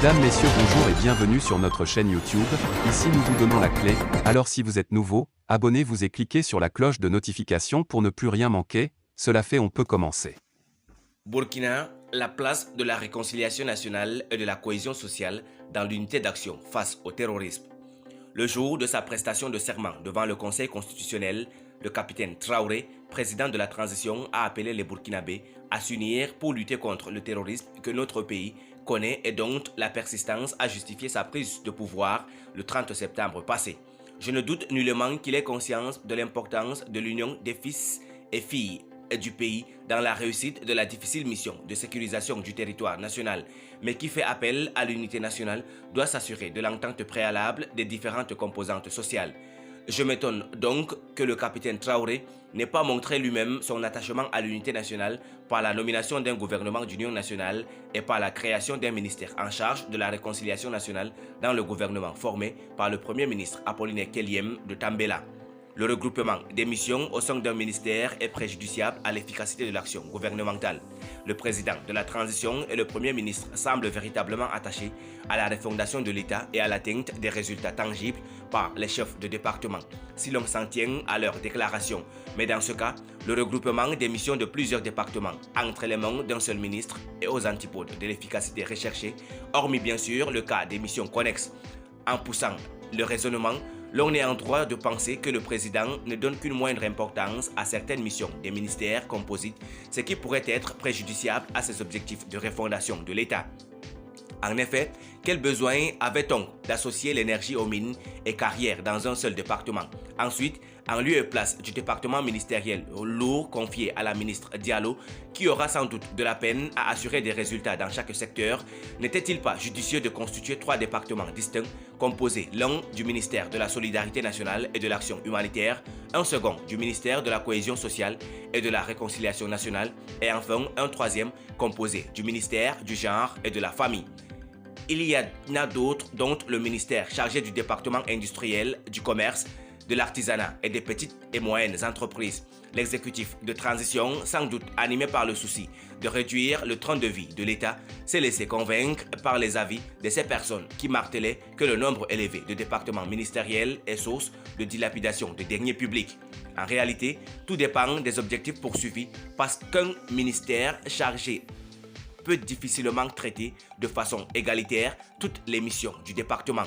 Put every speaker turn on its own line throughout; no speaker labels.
Mesdames, Messieurs, bonjour et bienvenue sur notre chaîne YouTube. Ici nous vous donnons la clé, alors si vous êtes nouveau, abonnez-vous et cliquez sur la cloche de notification pour ne plus rien manquer. Cela fait, on peut commencer.
Burkina, la place de la réconciliation nationale et de la cohésion sociale dans l'unité d'action face au terrorisme. Le jour de sa prestation de serment devant le Conseil constitutionnel, le capitaine Traoré, président de la transition, a appelé les Burkinabés à s'unir pour lutter contre le terrorisme que notre pays connaît et dont la persistance a justifié sa prise de pouvoir le 30 septembre passé. Je ne doute nullement qu'il ait conscience de l'importance de l'union des fils et filles du pays dans la réussite de la difficile mission de sécurisation du territoire national, mais qui fait appel à l'unité nationale doit s'assurer de l'entente préalable des différentes composantes sociales. Je m'étonne donc que le capitaine Traoré n'ait pas montré lui-même son attachement à l'unité nationale par la nomination d'un gouvernement d'union nationale et par la création d'un ministère en charge de la réconciliation nationale dans le gouvernement formé par le Premier ministre Apollinaire Kelliem de Tambela. Le regroupement des missions au sein d'un ministère est préjudiciable à l'efficacité de l'action gouvernementale. Le président de la transition et le Premier ministre semblent véritablement attachés à la refondation de l'État et à l'atteinte des résultats tangibles par les chefs de département, si l'on s'en tient à leurs déclarations. Mais dans ce cas, le regroupement des missions de plusieurs départements entre les mains d'un seul ministre est aux antipodes de l'efficacité recherchée, hormis bien sûr le cas des missions connexes. En poussant le raisonnement, l'on est en droit de penser que le président ne donne qu'une moindre importance à certaines missions des ministères composites, ce qui pourrait être préjudiciable à ses objectifs de refondation de l'État. En effet, quel besoin avait-on d'associer l'énergie aux mines et carrières dans un seul département? Ensuite, en lieu et place du département ministériel lourd confié à la ministre Diallo, qui aura sans doute de la peine à assurer des résultats dans chaque secteur, n'était-il pas judicieux de constituer 3 départements distincts, composés l'un du ministère de la Solidarité nationale et de l'Action humanitaire, un second du ministère de la Cohésion sociale et de la Réconciliation nationale, et enfin un troisième composé du ministère du Genre et de la Famille? Il y en a d'autres, dont le ministère chargé du département industriel, du commerce, de l'artisanat et des petites et moyennes entreprises. L'exécutif de transition, sans doute animé par le souci de réduire le train de vie de l'État, s'est laissé convaincre par les avis de ces personnes qui martelaient que le nombre élevé de départements ministériels est source de dilapidation de deniers publics. En réalité, tout dépend des objectifs poursuivis parce qu'un ministère chargé peut difficilement traiter de façon égalitaire toutes les missions du département.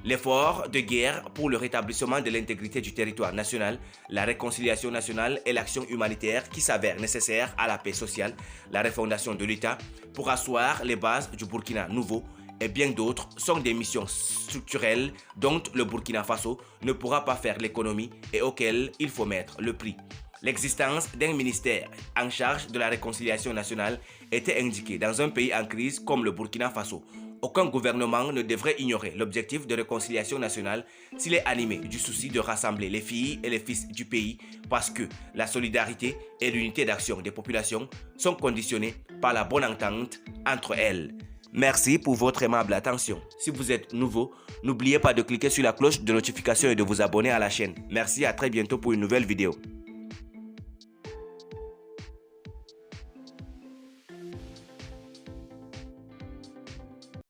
L'effort de guerre pour le rétablissement de l'intégrité du territoire national, la réconciliation nationale et l'action humanitaire qui s'avèrent nécessaires à la paix sociale, la refondation de l'État pour asseoir les bases du Burkina nouveau et bien d'autres sont des missions structurelles dont le Burkina Faso ne pourra pas faire l'économie et auxquelles il faut mettre le prix. L'existence d'un ministère en charge de la réconciliation nationale était indiquée dans un pays en crise comme le Burkina Faso. Aucun gouvernement ne devrait ignorer l'objectif de réconciliation nationale s'il est animé du souci de rassembler les filles et les fils du pays parce que la solidarité et l'unité d'action des populations sont conditionnées par la bonne entente entre elles. Merci pour votre aimable attention. Si vous êtes nouveau, n'oubliez pas de cliquer sur la cloche de notification et de vous abonner à la chaîne. Merci, à très bientôt pour une nouvelle vidéo.